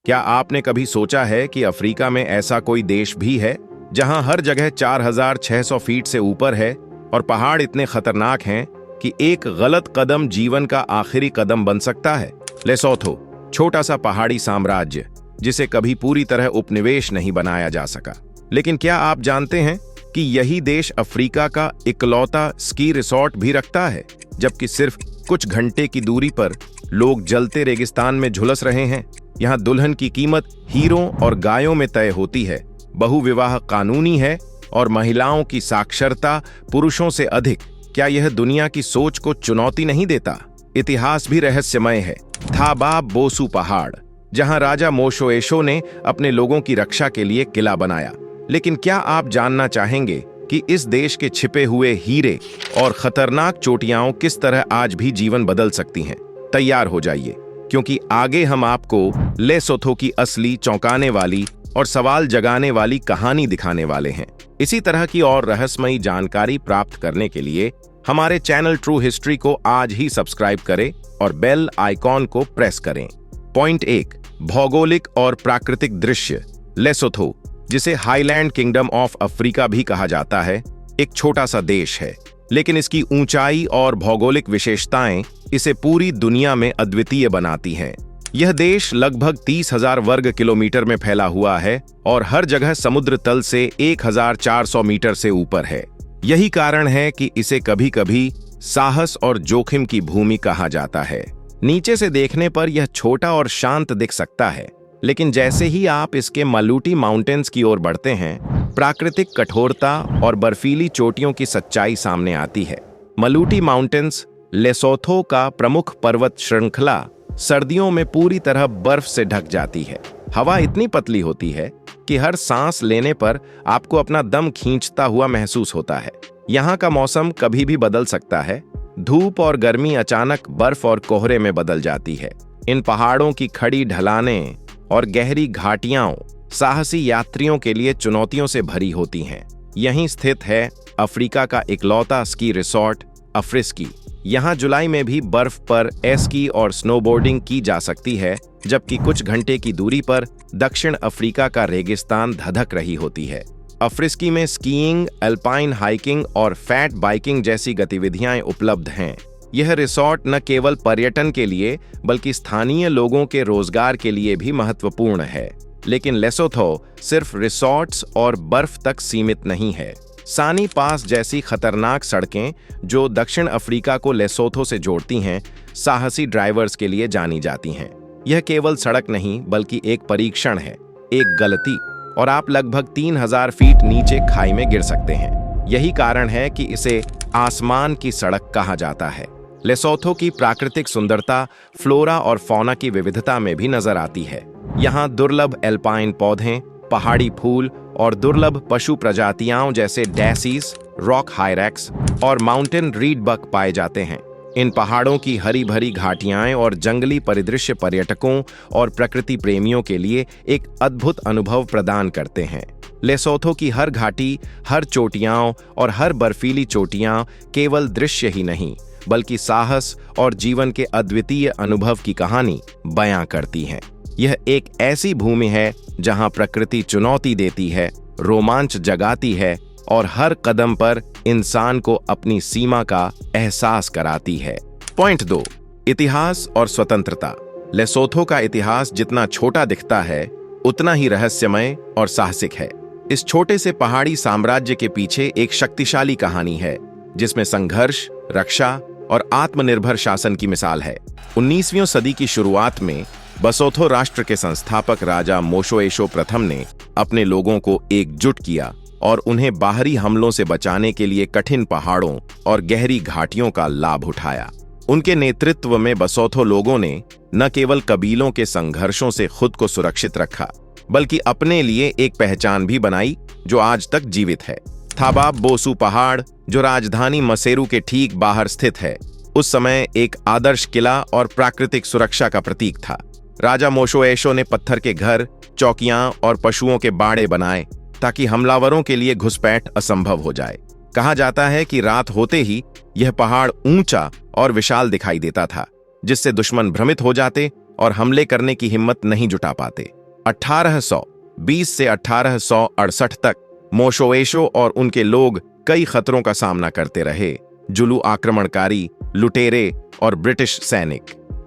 क्या आपने कभी सोचा है कि अफ्रीका में ऐसा कोई देश भी है जहां हर जगह 4600 फीट से ऊपर है और पहाड़ इतने खतरनाक हैं कि एक गलत कदम जीवन का आखिरी कदम बन सकता है। लेसोथो, छोटा सा पहाड़ी साम्राज्य जिसे कभी पूरी तरह उपनिवेश नहीं बनाया जा सका। लेकिन क्या आप जानते हैं कि यही देश अफ्रीका का इकलौता स्की रिसॉर्ट भी रखता है, जबकि सिर्फ कुछ घंटे की दूरी पर लोग जलते रेगिस्तान में झुलस रहे हैं। यहाँ दुल्हन की कीमत हीरों और गायों में तय होती है, बहुविवाह कानूनी है और महिलाओं की साक्षरता पुरुषों से अधिक। क्या यह दुनिया की सोच को चुनौती नहीं देता? इतिहास भी रहस्यमय है। थाबा बोसू पहाड़, जहां राजा मोशोएशो ने अपने लोगों की रक्षा के लिए किला बनाया। लेकिन क्या आप जानना चाहेंगे कि इस देश के छिपे हुए हीरे और खतरनाक चोटियां किस तरह आज भी जीवन बदल सकती हैं? तैयार हो जाइए, क्योंकि आगे हम आपको लेसोथो की असली, चौंकाने वाली और सवाल जगाने वाली कहानी दिखाने वाले हैं। इसी तरह की और रहस्यमयी जानकारी प्राप्त करने के लिए हमारे चैनल ट्रू हिस्ट्री को आज ही सब्सक्राइब करें और बेल आइकॉन को प्रेस करें। पॉइंट 1, भौगोलिक और प्राकृतिक दृश्य। लेसोथो, जिसे हाईलैंड किंगडम ऑफ अफ्रीका भी कहा जाता है, एक छोटा सा देश है, लेकिन इसकी ऊंचाई और भौगोलिक विशेषताएं इसे पूरी दुनिया में अद्वितीय बनाती हैं। यह देश लगभग 30,000 वर्ग किलोमीटर में फैला हुआ है और हर जगह समुद्र तल से 1400 मीटर से ऊपर है। यही कारण है कि इसे कभी कभी साहस और जोखिम की भूमि कहा जाता है। नीचे से देखने पर यह छोटा और शांत दिख सकता है, लेकिन जैसे ही आप इसके मालूटी माउंटेन्स की ओर बढ़ते हैं, प्राकृतिक कठोरता और बर्फीली चोटियों की सच्चाई सामने आती है। मालूटी माउंटेन्स लेसोथो का प्रमुख पर्वत श्रृंखला सर्दियों में पूरी तरह बर्फ से ढक जाती है। हवा इतनी पतली होती है कि हर सांस लेने पर आपको अपना दम खींचता हुआ महसूस होता है। यहाँ का मौसम कभी भी बदल सकता है। धूप और गर्मी अचानक बर्फ और कोहरे में बदल जाती है। इन पहाड़ों की खड़ी ढलानें और गहरी घाटियां साहसी यात्रियों के लिए चुनौतियों से भरी होती हैं। यहीं स्थित है अफ्रीका का इकलौता स्की रिसॉर्ट अफ्रिस्की। यहाँ जुलाई में भी बर्फ पर स्की और स्नोबोर्डिंग की जा सकती है, जबकि कुछ घंटे की दूरी पर दक्षिण अफ्रीका का रेगिस्तान धधक रही होती है। अफ्रिस्की में स्कीइंग, अल्पाइन हाइकिंग और फैट बाइकिंग जैसी गतिविधियां उपलब्ध हैं। यह रिसॉर्ट न केवल पर्यटन के लिए बल्कि स्थानीय लोगों के रोजगार के लिए भी महत्वपूर्ण है। लेकिन लेसोथो सिर्फ रिसॉर्ट्स और बर्फ तक सीमित नहीं है। सानी पास जैसी खतरनाक सड़कें जो दक्षिण अफ्रीका को लेसोथो से जोड़ती हैं, साहसी ड्राइवर्स के लिए जानी जाती हैं। यह केवल सड़क नहीं बल्कि एक परीक्षण है। एक गलती और आप लगभग 3000 फीट नीचे खाई में गिर सकते हैं। यही कारण है कि इसे आसमान की सड़क कहा जाता है। लेसोथो की प्राकृतिक सुंदरता फ्लोरा और फौना की विविधता में भी नजर आती है। यहाँ दुर्लभ एल्पाइन पौधे, पहाड़ी फूल और दुर्लभ पशु प्रजातियां जैसे डैसीज, रॉक हायरैक्स और माउंटेन रीड बक पाए जाते हैं। इन पहाड़ों की हरी भरी घाटियां और जंगली परिदृश्य पर्यटकों और प्रकृति प्रेमियों के लिए एक अद्भुत अनुभव प्रदान करते हैं। लेसोथो की हर घाटी, हर चोटियां और हर बर्फीली चोटियां केवल दृश्य ही नहीं बल्कि साहस और जीवन के अद्वितीय अनुभव की कहानी बयां करती हैं। यह एक ऐसी भूमि है जहां प्रकृति चुनौती देती है, रोमांच जगाती है और हर कदम पर इंसान को अपनी सीमा का एहसास कराती है। पॉइंट 2, इतिहास और स्वतंत्रता। लेसोथो का इतिहास जितना छोटा दिखता है उतना ही रहस्यमय और साहसिक है। इस छोटे से पहाड़ी साम्राज्य के पीछे एक शक्तिशाली कहानी है जिसमें संघर्ष, रक्षा और आत्मनिर्भर शासन की मिसाल है। 19वीं सदी की शुरुआत में बसोथो राष्ट्र के संस्थापक राजा मोशोएशो प्रथम ने अपने लोगों को एकजुट किया और उन्हें बाहरी हमलों से बचाने के लिए कठिन पहाड़ों और गहरी घाटियों का लाभ उठाया। उनके नेतृत्व में बसोथो लोगों ने न केवल कबीलों के संघर्षों से खुद को सुरक्षित रखा बल्कि अपने लिए एक पहचान भी बनाई जो आज तक जीवित है। थाबा बोसू पहाड़, जो राजधानी मसेरू के ठीक बाहर स्थित है, उस समय एक आदर्श किला और प्राकृतिक सुरक्षा का प्रतीक था। राजा मोशोएशो ने पत्थर के घर, चौकियां और पशुओं के बाड़े बनाए ताकि हमलावरों के लिए घुसपैठ असंभव हो जाए। कहा जाता है कि रात होते ही यह पहाड़ ऊंचा और विशाल दिखाई देता था, जिससे दुश्मन भ्रमित हो जाते और हमले करने की हिम्मत नहीं जुटा पाते। 1820 से 1868 तक मोशोएशो और उनके लोग कई खतरों का सामना करते रहे, जुलू आक्रमणकारी, लुटेरे और ब्रिटिश सैनिक,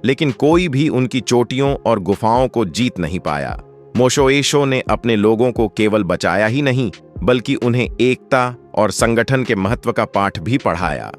लेकिन कोई भी उनकी चोटियों और गुफाओं को जीत नहीं पाया। मोशोएशो ने अपने लोगों को केवल बचाया ही नहीं, बल्कि उन्हें एकता और संगठन के महत्व का पाठ भी पढ़ाया।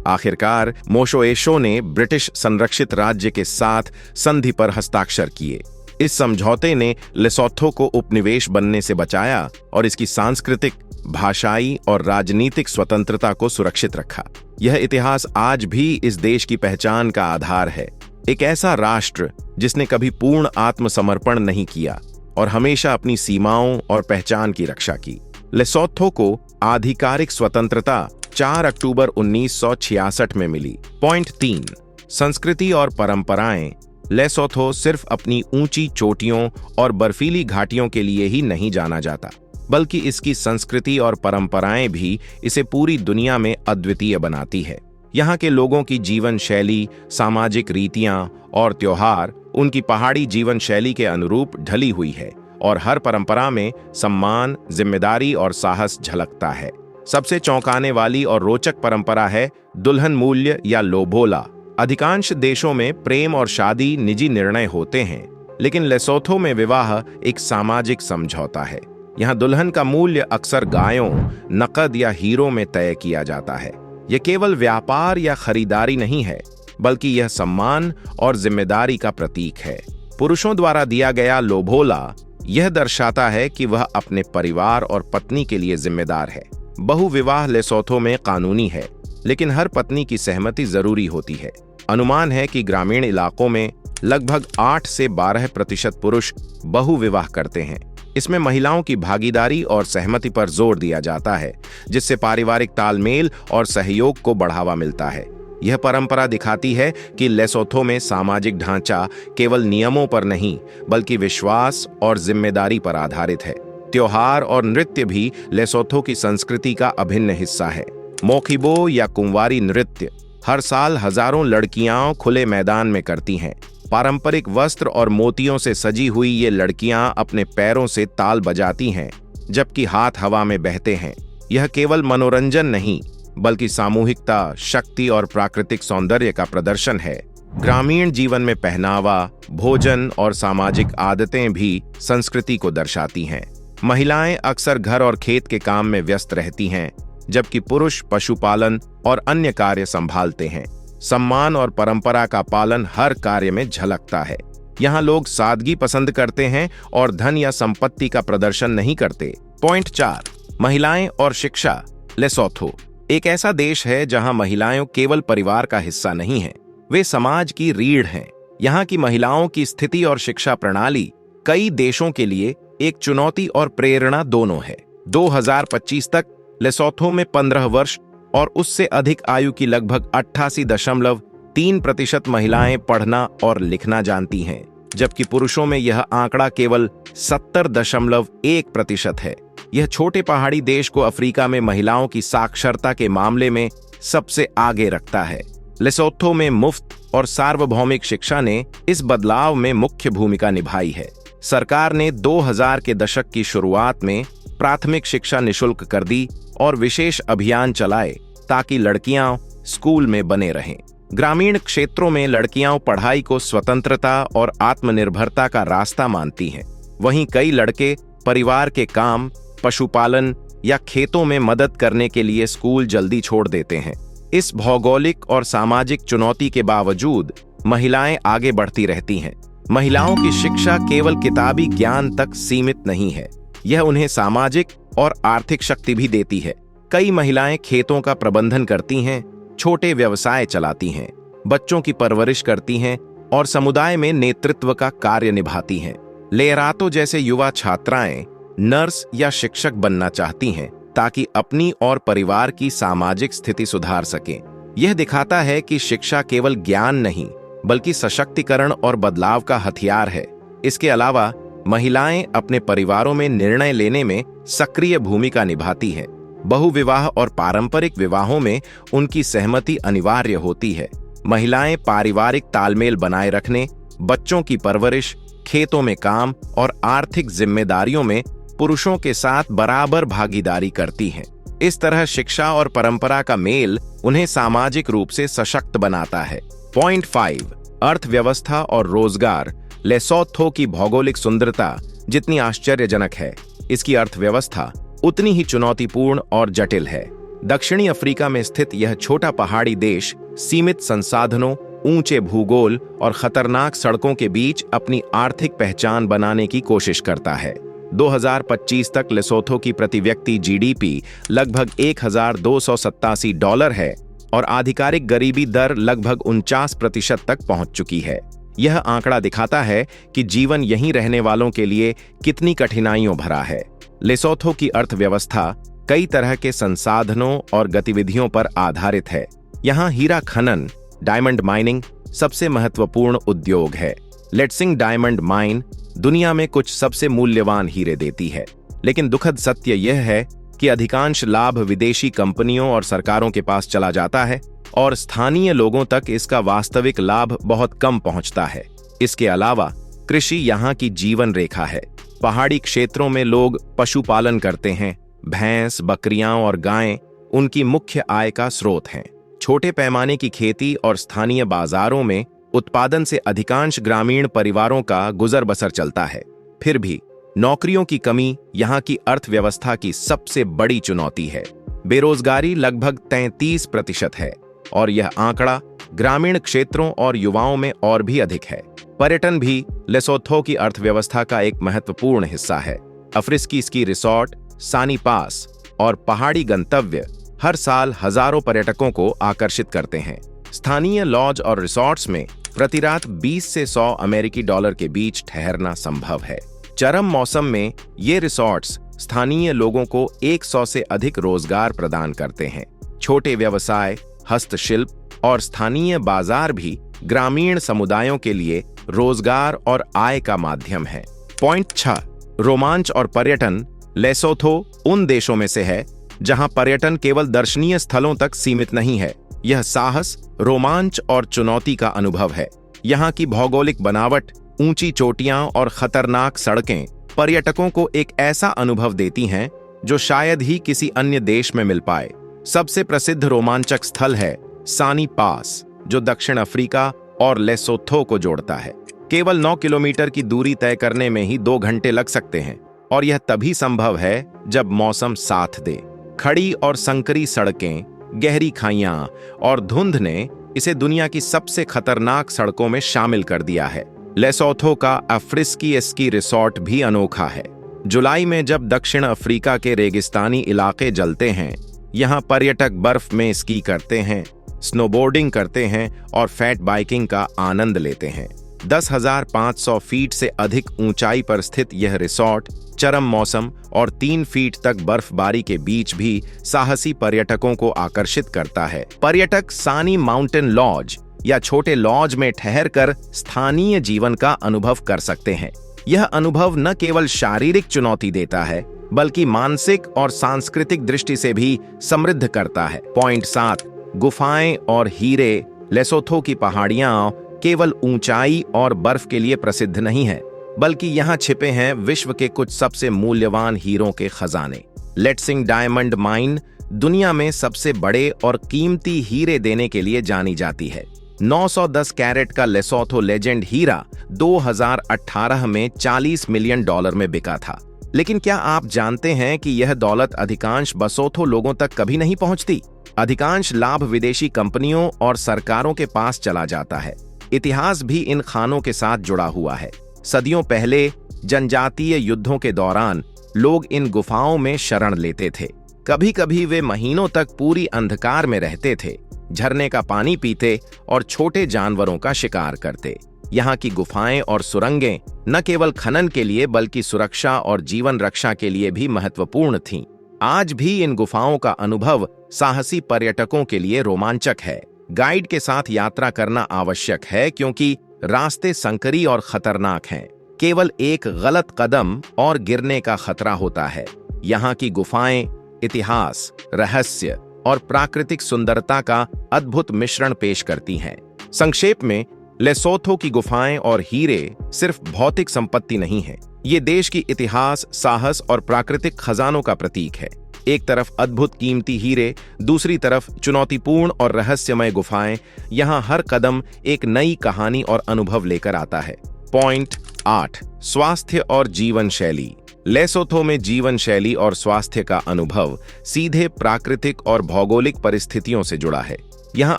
आखिरकार मोशोएशो ने ब्रिटिश संरक्षित राज्य के साथ संधि पर हस्ताक्षर किए। इस समझौते ने लेसोथो को उपनिवेश बनने से बचाया और इसकी सांस्कृतिक, भाषाई और राजनीतिक स्वतंत्रता को सुरक्षित रखा। यह इतिहास आज भी इस देश की पहचान का आधार है, एक ऐसा राष्ट्र जिसने कभी पूर्ण आत्मसमर्पण नहीं किया और हमेशा अपनी सीमाओं और पहचान की रक्षा की। लेसोथो को आधिकारिक स्वतंत्रता 4 अक्टूबर 1966 में मिली। पॉइंट 3, संस्कृति और परंपराएं। लेसोथो सिर्फ अपनी ऊंची चोटियों और बर्फीली घाटियों के लिए ही नहीं जाना जाता, बल्कि इसकी संस्कृति और परंपराएं भी इसे पूरी दुनिया में अद्वितीय बनाती है। यहाँ के लोगों की जीवन शैली, सामाजिक रीतियां और त्योहार उनकी पहाड़ी जीवन शैली के अनुरूप ढली हुई है और हर परंपरा में सम्मान, जिम्मेदारी और साहस झलकता है। सबसे चौंकाने वाली और रोचक परंपरा है दुल्हन मूल्य या लोबोला। अधिकांश देशों में प्रेम और शादी निजी निर्णय होते हैं, लेकिन लेसोथो में विवाह एक सामाजिक समझौता है। यहाँ दुल्हन का मूल्य अक्सर गायों, नकद या हीरो में तय किया जाता है। यह केवल व्यापार या खरीदारी नहीं है, बल्कि यह सम्मान और जिम्मेदारी का प्रतीक है। पुरुषों द्वारा दिया गया लोबोला यह दर्शाता है कि वह अपने परिवार और पत्नी के लिए जिम्मेदार है। बहुविवाह लेसोथो में कानूनी है, लेकिन हर पत्नी की सहमति जरूरी होती है। अनुमान है कि ग्रामीण इलाकों में लगभग 8 से 12% पुरुष बहुविवाह करते हैं। इसमें महिलाओं की भागीदारी और सहमति पर जोर दिया जाता है, जिससे पारिवारिक तालमेल और सहयोग को बढ़ावा मिलता है। यह परंपरा दिखाती है कि लेसोथो में सामाजिक ढांचा केवल नियमों पर नहीं, बल्कि विश्वास और जिम्मेदारी पर आधारित है। त्योहार और नृत्य भी लेसोथो की संस्कृति का अभिन्न हिस्सा है। मोखिबो या कुंवारी नृत्य हर साल हजारों लड़कियां खुले मैदान में करती हैं। पारंपरिक वस्त्र और मोतियों से सजी हुई ये लड़कियां अपने पैरों से ताल बजाती हैं, जबकि हाथ हवा में बहते हैं। यह केवल मनोरंजन नहीं, बल्कि सामूहिकता, शक्ति और प्राकृतिक सौंदर्य का प्रदर्शन है। ग्रामीण जीवन में पहनावा, भोजन और सामाजिक आदतें भी संस्कृति को दर्शाती हैं। महिलाएं अक्सर घर और खेत के काम में व्यस्त रहती हैं, जबकि पुरुष पशुपालन और अन्य कार्य संभालते हैं। सम्मान और परंपरा का पालन हर कार्य में झलकता है। यहाँ लोग सादगी पसंद करते हैं और धन या संपत्ति का प्रदर्शन नहीं करते। पॉइंट 4, महिलाएं और शिक्षा। लेसोथो एक ऐसा देश है जहां महिलाएं केवल परिवार का हिस्सा नहीं हैं, वे समाज की रीढ़ हैं। यहाँ की महिलाओं की स्थिति और शिक्षा प्रणाली कई देशों के लिए एक चुनौती और प्रेरणा दोनों है। 2025 तक लेसोथो में 15 वर्ष और उससे अधिक आयु की लगभग 88.3% महिलाएं पढ़ना और लिखना जानती हैं, जबकि पुरुषों में यह आंकड़ा केवल 70.1% है। यह छोटे पहाड़ी देश को अफ्रीका में महिलाओं की साक्षरता के मामले में सबसे आगे रखता है। लेसोथो में मुफ्त और सार्वभौमिक शिक्षा ने इस बदलाव में मुख्य भूमिका निभाई है। सरकार ने 2000 के दशक की शुरुआत में प्राथमिक शिक्षा निशुल्क कर दी और विशेष अभियान चलाए ताकि लड़कियां स्कूल में बने रहें। ग्रामीण क्षेत्रों में लड़कियां पढ़ाई को स्वतंत्रता और आत्मनिर्भरता का रास्ता मानती हैं। वहीं कई लड़के परिवार के काम, पशुपालन या खेतों में मदद करने के लिए स्कूल जल्दी छोड़ देते हैं। इस भौगोलिक और सामाजिक चुनौती के बावजूद महिलाएं आगे बढ़ती रहती हैं। महिलाओं की शिक्षा केवल किताबी ज्ञान तक सीमित नहीं है, यह उन्हें सामाजिक और आर्थिक शक्ति भी देती है। कई महिलाएं खेतों का प्रबंधन करती हैं, छोटे व्यवसाय चलाती हैं, बच्चों की परवरिश करती हैं और समुदाय में नेतृत्व का कार्य निभाती हैं। लेरातो जैसे युवा छात्राएं नर्स या शिक्षक बनना चाहती हैं ताकि अपनी और परिवार की सामाजिक स्थिति सुधार सकें। यह दिखाता है कि शिक्षा केवल ज्ञान नहीं, बल्कि सशक्तिकरण और बदलाव का हथियार है। इसके अलावा महिलाएं अपने परिवारों में निर्णय लेने में सक्रिय भूमिका निभाती हैं। बहुविवाह और पारंपरिक विवाहों में उनकी सहमति अनिवार्य होती है। महिलाएं पारिवारिक तालमेल बनाए रखने, बच्चों की परवरिश, खेतों में काम और आर्थिक जिम्मेदारियों में पुरुषों के साथ बराबर भागीदारी करती हैं। इस तरह शिक्षा और परंपरा का मेल उन्हें सामाजिक रूप से सशक्त बनाता है। पॉइंट 5, अर्थव्यवस्था और रोजगार। लेसोथो की भौगोलिक सुंदरता जितनी आश्चर्यजनक है, इसकी अर्थव्यवस्था उतनी ही चुनौतीपूर्ण और जटिल है। दक्षिणी अफ्रीका में स्थित यह छोटा पहाड़ी देश सीमित संसाधनों, ऊंचे भूगोल और खतरनाक सड़कों के बीच अपनी आर्थिक पहचान बनाने की कोशिश करता है। 2025 तक लेसोथो की प्रति व्यक्ति जीडीपी लगभग $1,287 है और आधिकारिक गरीबी दर लगभग 49% तक पहुंच चुकी है। यह आंकड़ा दिखाता है कि जीवन यहीं रहने वालों के लिए कितनी कठिनाइयों भरा है। लेसोथो की अर्थव्यवस्था कई तरह के संसाधनों और गतिविधियों पर आधारित है। यहाँ हीरा खनन, डायमंड माइनिंग सबसे महत्वपूर्ण उद्योग है। लेट्सिंग डायमंड माइन दुनिया में कुछ सबसे मूल्यवान हीरे देती है, लेकिन दुखद सत्य यह है कि अधिकांश लाभ विदेशी कंपनियों और सरकारों के पास चला जाता है और स्थानीय लोगों तक इसका वास्तविक लाभ बहुत कम पहुंचता है। इसके अलावा कृषि यहाँ की जीवन रेखा है। पहाड़ी क्षेत्रों में लोग पशुपालन करते हैं। भैंस, बकरियां और गायें उनकी मुख्य आय का स्रोत हैं। छोटे पैमाने की खेती और स्थानीय बाजारों में उत्पादन से अधिकांश ग्रामीण परिवारों का गुजर बसर चलता है। फिर भी नौकरियों की कमी यहाँ की अर्थव्यवस्था की सबसे बड़ी चुनौती है। बेरोजगारी लगभग 33% है और यह आंकड़ा ग्रामीण क्षेत्रों और युवाओं में और भी अधिक है। पर्यटन भी लेसोथो की अर्थव्यवस्था का एक महत्वपूर्ण हिस्सा है। अफ्रीकी स्की रिसॉर्ट, सानी पास और पहाड़ी गंतव्य हर साल हजारों पर्यटकों को आकर्षित करते हैं। स्थानीय लॉज और रिसॉर्ट्स में प्रति रात 20 से 100 अमेरिकी डॉलर के बीच ठहरना संभव है। चरम मौसम में ये रिसॉर्ट्स स्थानीय लोगों को 100 से अधिक रोजगार प्रदान करते हैं। छोटे व्यवसाय, हस्तशिल्प और स्थानीय बाजार भी ग्रामीण समुदायों के लिए रोजगार और आय का माध्यम है। पॉइंट 6, रोमांच और पर्यटन। लेसोथो उन देशों में से है जहां पर्यटन केवल दर्शनीय स्थलों तक सीमित नहीं है। यह साहस, रोमांच और चुनौती का अनुभव है। यहाँ की भौगोलिक बनावट, ऊंची चोटियां और खतरनाक सड़कें पर्यटकों को एक ऐसा अनुभव देती हैं जो शायद ही किसी अन्य देश में मिल पाए। सबसे प्रसिद्ध रोमांचक स्थल है सानी पास, जो दक्षिण अफ्रीका और लेसोथो को जोड़ता है। केवल 9 किलोमीटर की दूरी तय करने में ही 2 घंटे लग सकते हैं और यह तभी संभव है जब मौसम साथ दे। खड़ी और संकरी सड़कें, गहरी खाइयां और धुंध ने इसे दुनिया की सबसे खतरनाक सड़कों में शामिल कर दिया है। लेसोथो का अफ्रीकी स्की रिसॉर्ट भी अनोखा है। जुलाई में जब दक्षिण अफ्रीका के रेगिस्तानी इलाके जलते हैं, यहाँ पर्यटक बर्फ में स्की करते हैं, स्नोबोर्डिंग करते हैं और फैट बाइकिंग का आनंद लेते हैं। 10,500 फीट से अधिक ऊंचाई पर स्थित यह रिसॉर्ट चरम मौसम और 3 फीट तक बर्फबारी के बीच भी साहसी पर्यटकों को आकर्षित करता है। पर्यटक सानी माउंटेन लॉज या छोटे लॉज में ठहरकर स्थानीय जीवन का अनुभव कर सकते हैं। यह अनुभव न केवल शारीरिक चुनौती देता है, बल्कि मानसिक और सांस्कृतिक दृष्टि से भी समृद्ध करता है। पॉइंट 7, गुफाएं और हीरे। लेसोथो की पहाड़ियां केवल ऊंचाई और बर्फ के लिए प्रसिद्ध नहीं है, बल्कि यहाँ छिपे हैं विश्व के कुछ सबसे मूल्यवान हीरों के खजाने। लेट्सिंग डायमंड माइन दुनिया में सबसे बड़े और कीमती हीरे देने के लिए जानी जाती है। 910 कैरेट का लेसोथो लेजेंड हीरा 2018 में $40 मिलियन में बिका था। लेकिन क्या आप जानते हैं कि यह दौलत अधिकांश बसोथो लोगों तक कभी नहीं पहुंचती? अधिकांश लाभ विदेशी कंपनियों और सरकारों के पास चला जाता है। इतिहास भी इन खानों के साथ जुड़ा हुआ है। सदियों पहले जनजातीय युद्धों के दौरान लोग इन गुफाओं में शरण लेते थे। कभी कभी वे महीनों तक पूरी अंधकार में रहते थे, झरने का पानी पीते और छोटे जानवरों का शिकार करते। यहाँ की गुफाएं और सुरंगें न केवल खनन के लिए बल्कि सुरक्षा और जीवन रक्षा के लिए भी महत्वपूर्ण थीं। आज भी इन गुफाओं का अनुभव साहसी पर्यटकों के लिए रोमांचक है। गाइड के साथ यात्रा करना आवश्यक है क्योंकि रास्ते संकरी और खतरनाक हैं। केवल एक गलत कदम और गिरने का खतरा होता है। यहाँ की गुफाएं इतिहास, रहस्य और प्राकृतिक सुंदरता का अद्भुत मिश्रण पेश करती हैं। संक्षेप में, लेसोथो की गुफाएं और हीरे सिर्फ भौतिक संपत्ति नहीं है, ये देश की इतिहास, साहस और प्राकृतिक खजानों का प्रतीक है। एक तरफ अद्भुत कीमती हीरे, दूसरी तरफ चुनौतीपूर्ण और रहस्यमय गुफाएं। यहाँ हर कदम एक नई कहानी और अनुभव लेकर आता है। पॉइंट 8, स्वास्थ्य और जीवन शैली। लेसोथो में जीवन शैली और स्वास्थ्य का अनुभव सीधे प्राकृतिक और भौगोलिक परिस्थितियों से जुड़ा है। यहाँ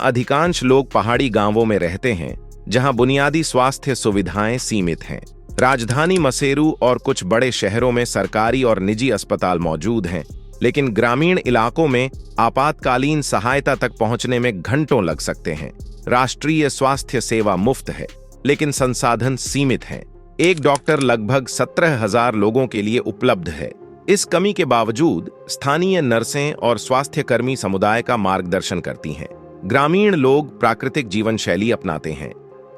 अधिकांश लोग पहाड़ी गांवों में रहते हैं, जहां बुनियादी स्वास्थ्य सुविधाएं सीमित हैं। राजधानी मसेरू और कुछ बड़े शहरों में सरकारी और निजी अस्पताल मौजूद हैं, लेकिन ग्रामीण इलाकों में आपातकालीन सहायता तक पहुंचने में घंटों लग सकते हैं। राष्ट्रीय स्वास्थ्य सेवा मुफ्त है, लेकिन संसाधन सीमित हैं। एक डॉक्टर लगभग 17,000 लोगों के लिए उपलब्ध है। इस कमी के बावजूद स्थानीय नर्सें और स्वास्थ्यकर्मी समुदाय का मार्गदर्शन करती हैं। ग्रामीण लोग प्राकृतिक जीवन शैली अपनाते हैं,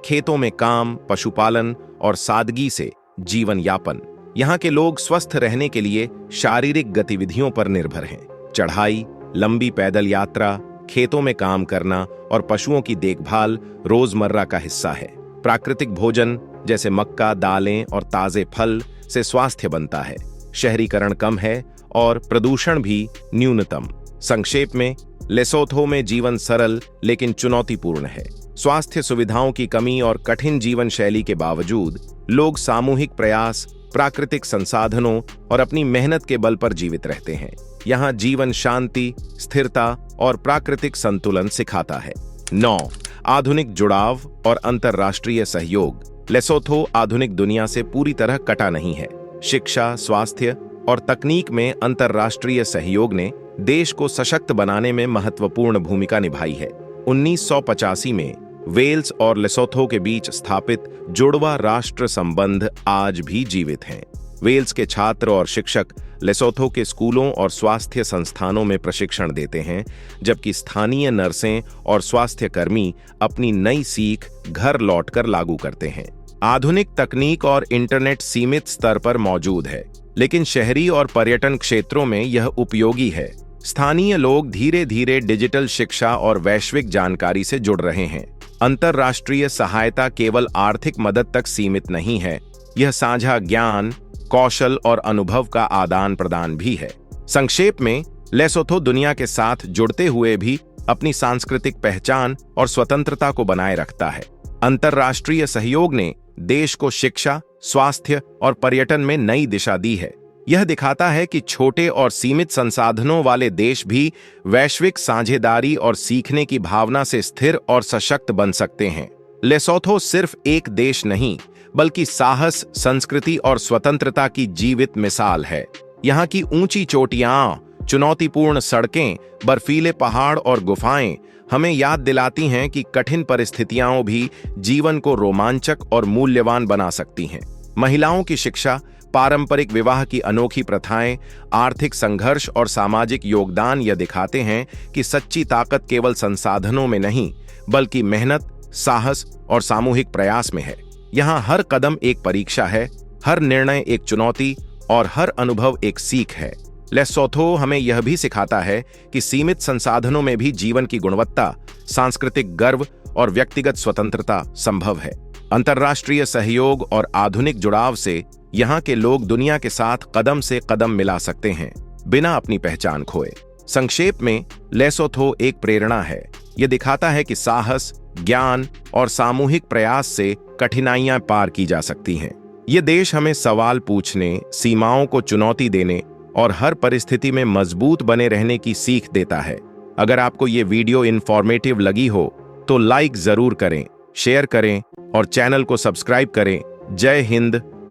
खेतों में काम, पशुपालन और सादगी से जीवन यापन। यहाँ के लोग स्वस्थ रहने के लिए शारीरिक गतिविधियों पर निर्भर हैं। चढ़ाई, लंबी पैदल यात्रा, खेतों में काम करना और पशुओं की देखभाल रोजमर्रा का हिस्सा है। प्राकृतिक भोजन जैसे मक्का, दालें और ताजे फल से स्वास्थ्य बनता है। शहरीकरण कम है और प्रदूषण भी न्यूनतम। संक्षेप में, लेसोथो में जीवन सरल लेकिन चुनौतीपूर्ण है। स्वास्थ्य सुविधाओं की कमी और कठिन जीवन शैली के बावजूद लोग सामूहिक प्रयास, प्राकृतिक संसाधनों और अपनी मेहनत के बल पर जीवित रहते हैं। यहाँ जीवन शांति, स्थिरता और प्राकृतिक संतुलन सिखाता है। 9, आधुनिक जुड़ाव और अंतर्राष्ट्रीय सहयोग। लेसोथो आधुनिक दुनिया से पूरी तरह कटा नहीं है। शिक्षा, स्वास्थ्य और तकनीक में अंतर्राष्ट्रीय सहयोग ने देश को सशक्त बनाने में महत्वपूर्ण भूमिका निभाई है। 1985 में वेल्स और लेसोथो के बीच स्थापित जुड़वा राष्ट्र संबंध आज भी जीवित हैं। वेल्स के छात्र और शिक्षक लेसोथो के स्कूलों और स्वास्थ्य संस्थानों में प्रशिक्षण देते हैं, जबकि स्थानीय नर्सें और स्वास्थ्यकर्मी अपनी नई सीख घर लौटकर लागू करते हैं। आधुनिक तकनीक और इंटरनेट सीमित स्तर पर मौजूद है, लेकिन शहरी और पर्यटन क्षेत्रों में यह उपयोगी है। स्थानीय लोग धीरे धीरे डिजिटल शिक्षा और वैश्विक जानकारी से जुड़ रहे हैं। अंतर्राष्ट्रीय सहायता केवल आर्थिक मदद तक सीमित नहीं है, यह साझा ज्ञान, कौशल और अनुभव का आदान प्रदान भी है। संक्षेप में, लेसोथो दुनिया के साथ जुड़ते हुए भी अपनी सांस्कृतिक पहचान और स्वतंत्रता को बनाए रखता है। अंतर्राष्ट्रीय सहयोग ने देश को शिक्षा, स्वास्थ्य और पर्यटन में नई दिशा दी है। यह दिखाता है कि छोटे और सीमित संसाधनों वाले देश भी वैश्विक साझेदारी और सीखने की भावना से स्थिर और सशक्त बन सकते हैं। लेसोथो सिर्फ एक देश नहीं, बल्कि साहस, संस्कृति और स्वतंत्रता की जीवित मिसाल है। यहाँ की ऊंची चोटियां, चुनौतीपूर्ण सड़कें, बर्फीले पहाड़ और गुफाएं हमें याद दिलाती हैं कि कठिन परिस्थितियां भी जीवन को रोमांचक और मूल्यवान बना सकती हैं। महिलाओं की शिक्षा, पारंपरिक विवाह की अनोखी प्रथाएं, आर्थिक संघर्ष और सामाजिक योगदान यह दिखाते हैं कि सच्ची ताकत केवल संसाधनों में नहीं, बल्कि मेहनत, साहस और सामूहिक प्रयास में है। यहाँ हर कदम एक परीक्षा है, हर निर्णय एक चुनौती और हर अनुभव एक सीख है। लेसोथो हमें यह भी सिखाता है कि सीमित संसाधनों में भी जीवन की गुणवत्ता, सांस्कृतिक गर्व और व्यक्तिगत स्वतंत्रता संभव है। अंतर्राष्ट्रीय सहयोग और आधुनिक जुड़ाव से यहाँ के लोग दुनिया के साथ कदम से कदम मिला सकते हैं, बिना अपनी पहचान खोए। संक्षेप में, लेसोथो एक प्रेरणा है। यह दिखाता है कि साहस, ज्ञान और सामूहिक प्रयास से कठिनाइयां पार की जा सकती हैं। ये देश हमें सवाल पूछने, सीमाओं को चुनौती देने और हर परिस्थिति में मजबूत बने रहने की सीख देता है। अगर आपको ये वीडियो इन्फॉर्मेटिव लगी हो तो लाइक जरूर करें, शेयर करें और चैनल को सब्सक्राइब करें। जय हिंद,